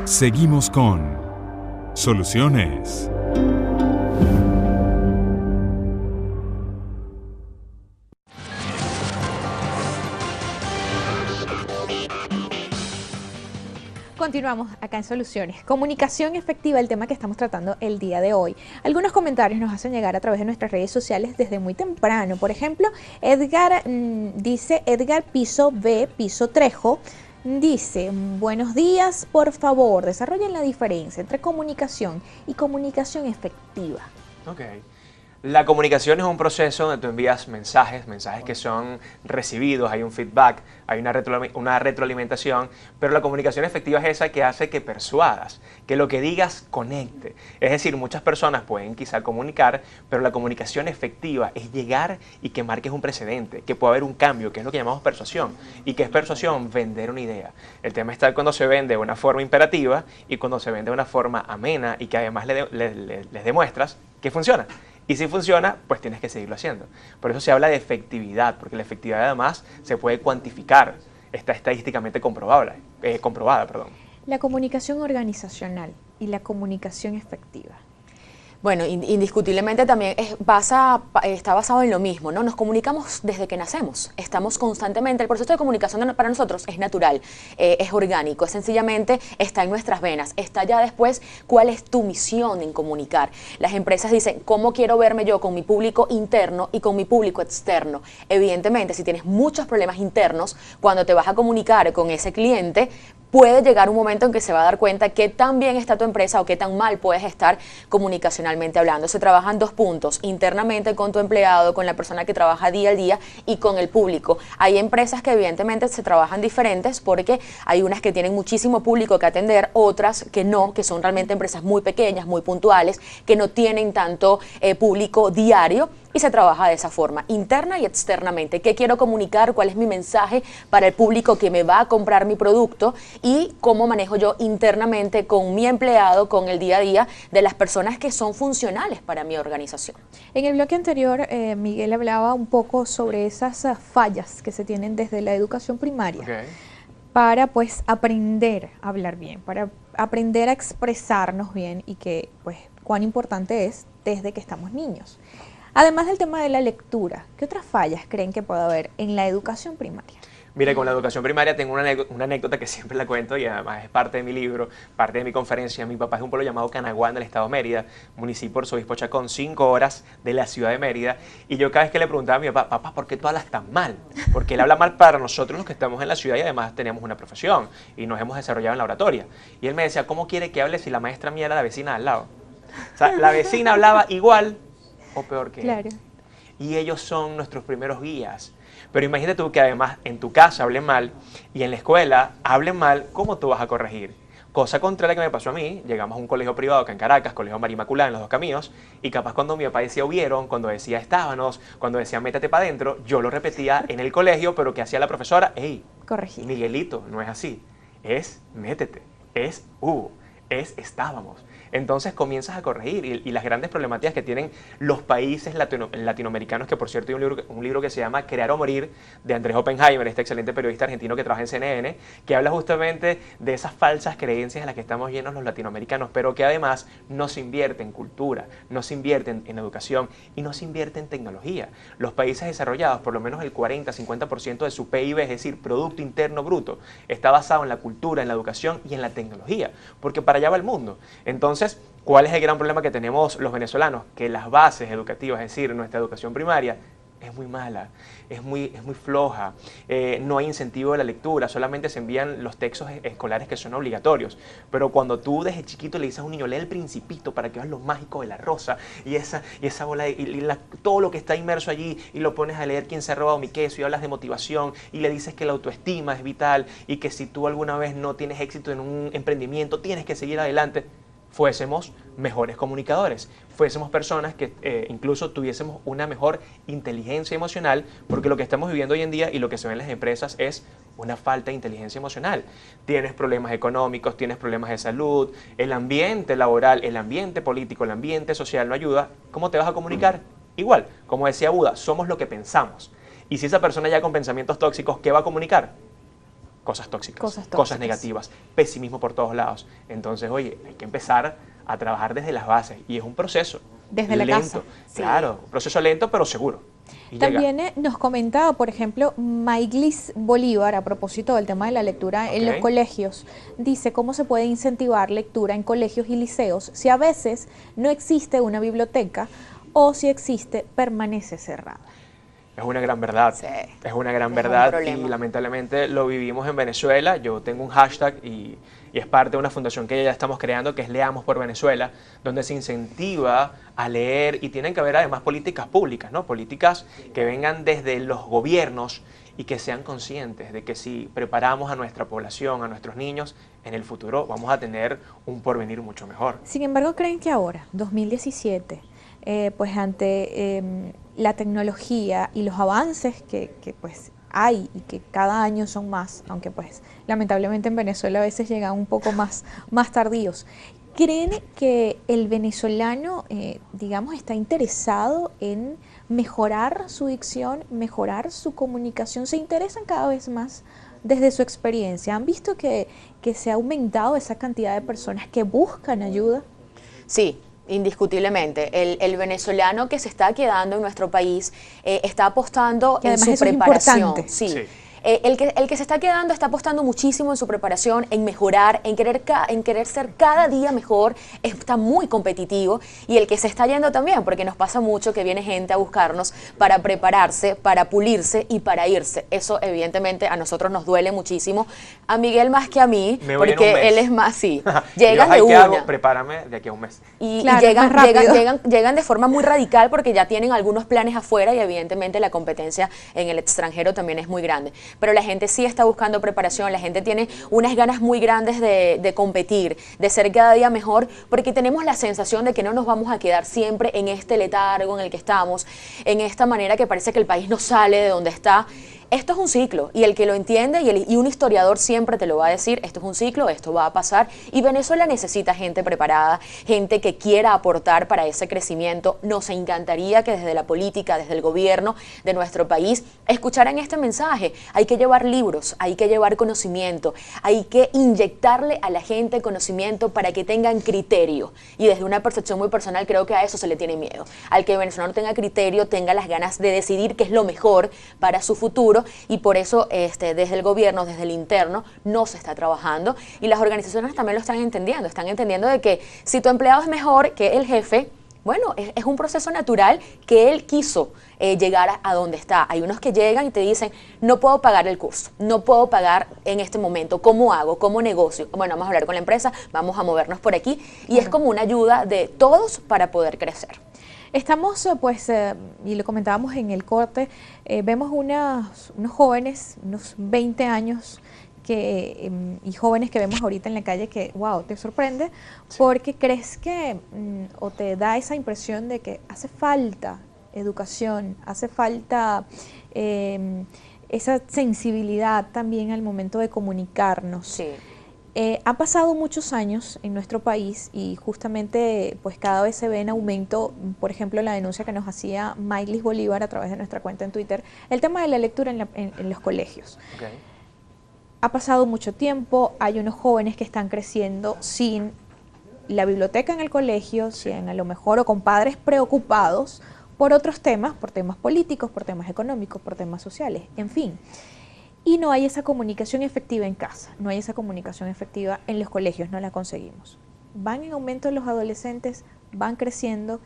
Seguimos con Soluciones. Continuamos acá en Soluciones. Comunicación efectiva, el tema que estamos tratando el día de hoy. Algunos comentarios nos hacen llegar a través de nuestras redes sociales desde muy temprano. Por ejemplo, Edgar dice, Edgar Piso B, Piso Trejo, dice, buenos días, por favor, desarrollen la diferencia entre comunicación y comunicación efectiva. Ok. La comunicación es un proceso donde tú envías mensajes que son recibidos, hay un feedback, hay una retroalimentación, pero la comunicación efectiva es esa que hace que persuadas, que lo que digas conecte. Es decir, muchas personas pueden quizá comunicar, pero la comunicación efectiva es llegar y que marques un precedente, que pueda haber un cambio, que es lo que llamamos persuasión. ¿Y qué es persuasión? Vender una idea. El tema está cuando se vende de una forma imperativa y cuando se vende de una forma amena y que además les demuestras que funciona. Y si funciona, pues tienes que seguirlo haciendo. Por eso se habla de efectividad, porque la efectividad además se puede cuantificar, está estadísticamente comprobada. La comunicación organizacional y la comunicación efectiva. Bueno, indiscutiblemente también está basado en lo mismo, ¿no? Nos comunicamos desde que nacemos, estamos constantemente, el proceso de comunicación para nosotros es natural, es orgánico, sencillamente está en nuestras venas, está ya después cuál es tu misión en comunicar. Las empresas dicen, ¿cómo quiero verme yo con mi público interno y con mi público externo? Evidentemente, si tienes muchos problemas internos, cuando te vas a comunicar con ese cliente, puede llegar un momento en que se va a dar cuenta qué tan bien está tu empresa o qué tan mal puedes estar comunicacionalmente hablando. Se trabajan dos puntos, internamente con tu empleado, con la persona que trabaja día a día y con el público. Hay empresas que evidentemente se trabajan diferentes porque hay unas que tienen muchísimo público que atender, otras que no, que son realmente empresas muy pequeñas, muy puntuales, que no tienen tanto público diario. Y se trabaja de esa forma, interna y externamente. ¿Qué quiero comunicar? ¿Cuál es mi mensaje para el público que me va a comprar mi producto? Y cómo manejo yo internamente con mi empleado, con el día a día de las personas que son funcionales para mi organización. En el bloque anterior, Miguel hablaba un poco sobre esas fallas que se tienen desde la educación primaria. Okay. Para pues aprender a hablar bien, para aprender a expresarnos bien y que pues cuán importante es desde que estamos niños. Además del tema de la lectura, ¿qué otras fallas creen que puede haber en la educación primaria? Mire, con la educación primaria tengo una anécdota que siempre la cuento y además es parte de mi libro, parte de mi conferencia. Mi papá es de un pueblo llamado Canaguán del estado de Mérida, municipio de Arzobispo Chacón, 5 horas de la ciudad de Mérida. Y yo cada vez que le preguntaba a mi papá, papá, ¿por qué tú hablas tan mal? Porque él habla mal para nosotros los que estamos en la ciudad y además tenemos una profesión y nos hemos desarrollado en la oratoria. Y él me decía, ¿cómo quiere que hable si la maestra mía era la vecina de al lado? O sea, la vecina hablaba igual o peor que Claro. él. Y ellos son nuestros primeros guías. Pero imagínate tú que además en tu casa hablen mal y en la escuela hablen mal, ¿cómo tú vas a corregir? Cosa contraria que me pasó a mí, llegamos a un colegio privado acá en Caracas, Colegio María Inmaculada, en Los Dos Caminos, y capaz cuando mi papá decía hubieron, cuando decía estábanos, cuando decía métete para adentro, yo lo repetía en el colegio, pero ¿qué hacía la profesora? ¡Ey! Corregir. Miguelito, no es así, es métete, es hubo, es estábamos. Entonces comienzas a corregir y las grandes problemáticas que tienen los países latinoamericanos, que por cierto hay un libro que se llama Crear o Morir, de Andrés Oppenheimer, este excelente periodista argentino que trabaja en CNN, que habla justamente de esas falsas creencias en las que estamos llenos los latinoamericanos, pero que además no se invierte en cultura, no se invierte en educación y no se invierte en tecnología. Los países desarrollados, por lo menos el 40-50% de su PIB, es decir, Producto Interno Bruto, está basado en la cultura, en la educación y en la tecnología, porque para allá va el mundo. Entonces, ¿cuál es el gran problema que tenemos los venezolanos? Que las bases educativas, es decir, nuestra educación primaria, es muy mala, es muy floja, no hay incentivo de la lectura, solamente se envían los textos escolares que son obligatorios. Pero cuando tú desde chiquito le dices a un niño, lee El Principito para que veas lo mágico de la rosa y esa bola, todo lo que está inmerso allí, y lo pones a leer Quién se ha robado mi queso y hablas de motivación y le dices que la autoestima es vital y que si tú alguna vez no tienes éxito en un emprendimiento, tienes que seguir adelante, fuésemos mejores comunicadores, fuésemos personas que incluso tuviésemos una mejor inteligencia emocional, porque lo que estamos viviendo hoy en día y lo que se ve en las empresas es una falta de inteligencia emocional. Tienes problemas económicos, tienes problemas de salud, el ambiente laboral, el ambiente político, el ambiente social no ayuda. ¿Cómo te vas a comunicar? Igual, como decía Buda, somos lo que pensamos. Y si esa persona ya con pensamientos tóxicos, ¿qué va a comunicar? cosas tóxicas, Cosas cosas tóxicas. negativas, pesimismo por todos lados. Entonces, oye, hay que empezar a trabajar desde las bases y es un proceso Desde la lento, casa. claro, un proceso lento pero seguro. Y llega. También nos comentaba, por ejemplo, Maiglis Bolívar, a propósito del tema de la lectura en los Ok. colegios, dice cómo se puede incentivar lectura en colegios y liceos si a veces no existe una biblioteca o si existe, permanece cerrada. Es una gran verdad, Sí, es una gran es un verdad y problema. lamentablemente lo vivimos en Venezuela. Yo tengo un hashtag y es parte de una fundación que ya estamos creando que es Leamos por Venezuela, donde se incentiva a leer y tienen que haber además políticas públicas, ¿no? Políticas que vengan desde los gobiernos y que sean conscientes de que si preparamos a nuestra población, a nuestros niños, en el futuro vamos a tener un porvenir mucho mejor. Sin embargo, ¿creen que ahora, 2017, pues ante la tecnología y los avances que pues hay y que cada año son más, aunque pues lamentablemente en Venezuela a veces llegan un poco más tardíos, ¿creen que el venezolano, digamos, está interesado en mejorar su dicción, mejorar su comunicación? ¿Se interesan cada vez más desde su experiencia? ¿Han visto que se ha aumentado esa cantidad de personas que buscan ayuda? Sí, indiscutiblemente. El venezolano que se está quedando en nuestro país está apostando Que en además su eso es preparación. importante. Sí. Sí. El que se está quedando está apostando muchísimo en su preparación, en mejorar, en querer ser cada día mejor, está muy competitivo. Y el que se está yendo también, porque nos pasa mucho que viene gente a buscarnos para prepararse, para pulirse y para irse. Eso evidentemente a nosotros nos duele muchísimo. A Miguel más que a mí, Me voy en un porque mes. él es más, sí. Y Llegan yo, de "Ay, ¿qué hago? una. Prepárame de aquí a un mes". Y Claro, llegan, más rápido. llegan de forma muy radical porque ya tienen algunos planes afuera y evidentemente la competencia en el extranjero también es muy grande. Pero la gente sí está buscando preparación, la gente tiene unas ganas muy grandes de competir, de ser cada día mejor, porque tenemos la sensación de que no nos vamos a quedar siempre en este letargo en el que estamos, en esta manera que parece que el país no sale de donde está. Esto es un ciclo y el que lo entiende y un historiador siempre te lo va a decir, esto es un ciclo, esto va a pasar y Venezuela necesita gente preparada, gente que quiera aportar para ese crecimiento. Nos encantaría que desde la política, desde el gobierno de nuestro país, escucharan este mensaje. Hay que llevar libros, hay que llevar conocimiento, hay que inyectarle a la gente conocimiento para que tengan criterio. Y desde una percepción muy personal creo que a eso se le tiene miedo, al que el venezolano tenga criterio, tenga las ganas de decidir qué es lo mejor para su futuro. Y por eso desde el gobierno, desde el interno, no se está trabajando y las organizaciones también lo están entendiendo de que si tu empleado es mejor que el jefe, bueno, es un proceso natural que él quiso llegar a donde está. Hay unos que llegan y te dicen, no puedo pagar el curso, no puedo pagar en este momento, ¿cómo hago? ¿Cómo negocio? Bueno, vamos a hablar con la empresa, vamos a movernos por aquí y es como una ayuda de todos para poder crecer. Estamos, pues, y lo comentábamos en el corte, vemos unos jóvenes, unos 20 años, y jóvenes que vemos ahorita en la calle que, wow, te sorprende, porque crees que, o te da esa impresión de que hace falta educación, hace falta esa sensibilidad también al momento de comunicarnos. Sí. Han pasado muchos años en nuestro país y justamente pues cada vez se ve en aumento, por ejemplo, la denuncia que nos hacía Maiglis Bolívar a través de nuestra cuenta en Twitter, el tema de la lectura en los colegios. Okay. Ha pasado mucho tiempo, hay unos jóvenes que están creciendo sin la biblioteca en el colegio, sin a lo mejor o con padres preocupados por otros temas, por temas políticos, por temas económicos, por temas sociales, en fin. Y no hay esa comunicación efectiva en casa, no hay esa comunicación efectiva en los colegios, no la conseguimos. Van en aumento los adolescentes, van creciendo.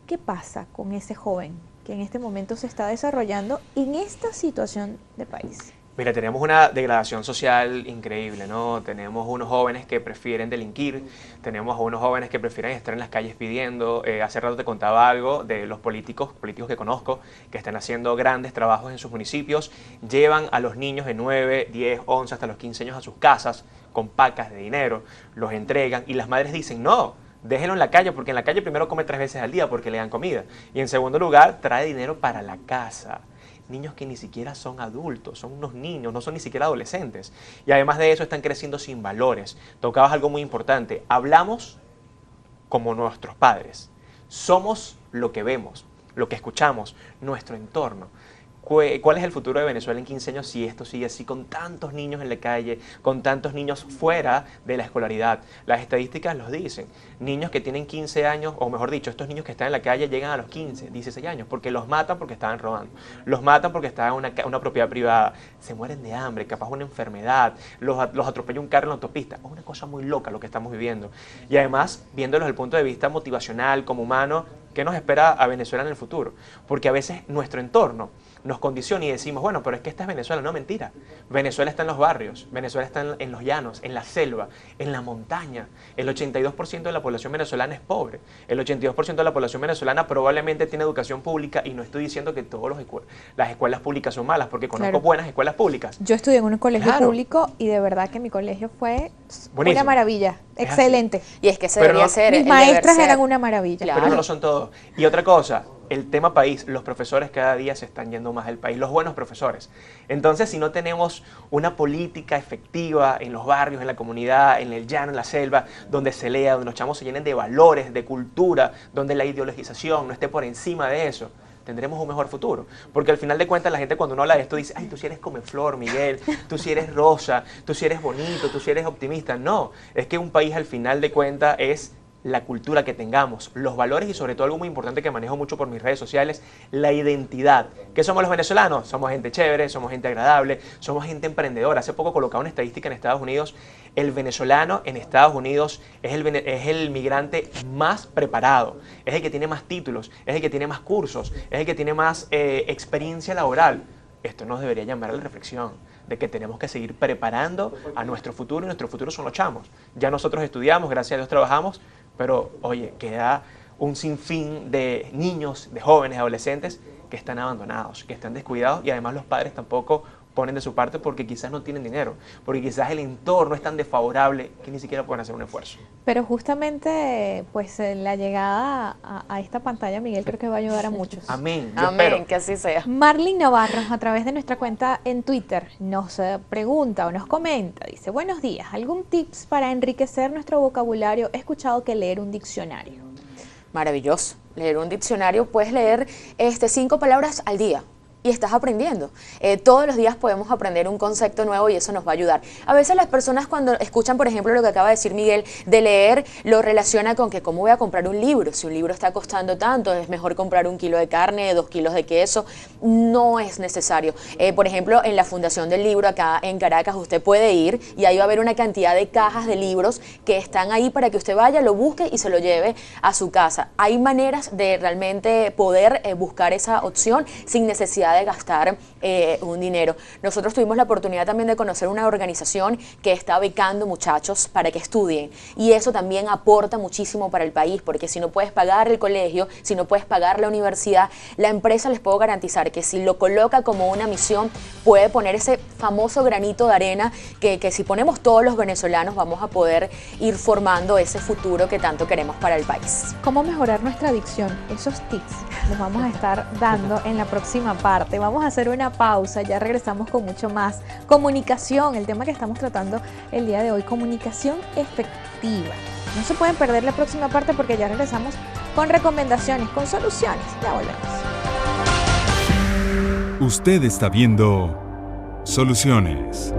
¿Qué pasa con ese joven que en este momento se está desarrollando en esta situación de país? Mira, tenemos una degradación social increíble, ¿no? Tenemos unos jóvenes que prefieren delinquir, tenemos a unos jóvenes que prefieren estar en las calles pidiendo. Hace rato te contaba algo de los políticos que conozco, que están haciendo grandes trabajos en sus municipios, llevan a los niños de 9, 10, 11, hasta los 15 años a sus casas con pacas de dinero, los entregan y las madres dicen, no, déjenlo en la calle, porque en la calle primero come 3 veces al día porque le dan comida y en segundo lugar trae dinero para la casa. Niños que ni siquiera son adultos, son unos niños, no son ni siquiera adolescentes. Y además de eso están creciendo sin valores. Tocabas algo muy importante, hablamos como nuestros padres. Somos lo que vemos, lo que escuchamos, nuestro entorno. ¿Cuál es el futuro de Venezuela en 15 años si esto sigue así, con tantos niños en la calle, con tantos niños fuera de la escolaridad? Las estadísticas los dicen. Niños que tienen 15 años, o mejor dicho, estos niños que están en la calle llegan a los 15, 16 años, porque los matan porque estaban robando, los matan porque estaban en una propiedad privada, se mueren de hambre, capaz una enfermedad, los atropella un carro en la autopista. Es una cosa muy loca lo que estamos viviendo. Y además, viéndolo desde el punto de vista motivacional, como humano, ¿qué nos espera a Venezuela en el futuro? Porque a veces nuestro entorno nos condiciona y decimos, bueno, pero es que esta es Venezuela. No, mentira. Venezuela está en los barrios, Venezuela está en los llanos, en la selva, en la montaña. El 82% de la población venezolana es pobre. El 82% de la población venezolana probablemente tiene educación pública, y no estoy diciendo que todas las escuelas públicas son malas, porque conozco buenas escuelas públicas. Yo estudié en un colegio público y de verdad que mi colegio fue una maravilla, excelente. Y es que se debería ser. Mis maestras eran una maravilla. Pero no lo son todos. Y otra cosa, el tema país, los profesores cada día se están yendo más del país, los buenos profesores. Entonces, si no tenemos una política efectiva en los barrios, en la comunidad, en el llano, en la selva, donde se lea, donde los chamos se llenen de valores, de cultura, donde la ideologización no esté por encima de eso, tendremos un mejor futuro. Porque al final de cuentas la gente, cuando uno habla de esto, dice, ay, tú sí eres comeflor, Miguel, tú sí eres rosa, tú sí eres bonito, tú sí eres optimista. No, es que un país al final de cuentas es la cultura que tengamos, los valores, y sobre todo algo muy importante que manejo mucho por mis redes sociales, la identidad. ¿Qué somos los venezolanos? Somos gente chévere, somos gente agradable, somos gente emprendedora. Hace poco colocaba una estadística en Estados Unidos. El venezolano en Estados Unidos es el migrante más preparado, es el que tiene más títulos, es el que tiene más cursos, es el que tiene más experiencia laboral. Esto nos debería llamar a la reflexión de que tenemos que seguir preparando a nuestro futuro, y nuestro futuro son los chamos. Ya nosotros estudiamos, gracias a Dios trabajamos, pero oye, queda un sinfín de niños, de jóvenes, adolescentes que están abandonados, que están descuidados, y además los padres tampoco ponen de su parte porque quizás no tienen dinero, porque quizás el entorno es tan desfavorable que ni siquiera pueden hacer un esfuerzo. Pero justamente, pues la llegada a esta pantalla, Miguel, creo que va a ayudar a muchos. Amén. Amén, que así sea. Marlene Navarro, a través de nuestra cuenta en Twitter, nos pregunta o nos comenta, dice, buenos días, ¿algún tips para enriquecer nuestro vocabulario? He escuchado que leer un diccionario. Maravilloso. Leer un diccionario, puedes leer 5 palabras al día y estás aprendiendo. Todos los días podemos aprender un concepto nuevo y eso nos va a ayudar. A veces las personas, cuando escuchan, por ejemplo, lo que acaba de decir Miguel, de leer, lo relaciona con que cómo voy a comprar un libro. Si un libro está costando tanto, es mejor comprar 1 kilo de carne, 2 kilos de queso. No es necesario. Por ejemplo, en la Fundación del Libro, acá en Caracas, usted puede ir y ahí va a haber una cantidad de cajas de libros que están ahí para que usted vaya, lo busque y se lo lleve a su casa. Hay maneras de realmente poder buscar esa opción sin necesidad de gastar un dinero. Nosotros tuvimos la oportunidad también de conocer una organización que está becando muchachos para que estudien, y eso también aporta muchísimo para el país, porque si no puedes pagar el colegio, si no puedes pagar la universidad, la empresa, les puedo garantizar que si lo coloca como una misión, puede poner ese famoso granito de arena que si ponemos todos los venezolanos vamos a poder ir formando ese futuro que tanto queremos para el país. ¿Cómo mejorar nuestra adicción? Esos tips los vamos a estar dando en la próxima parte. Vamos a hacer una pausa, ya regresamos con mucho más. Comunicación, el tema que estamos tratando el día de hoy, comunicación efectiva. No se pueden perder la próxima parte porque ya regresamos con recomendaciones, con soluciones. Ya volvemos. Usted está viendo Soluciones.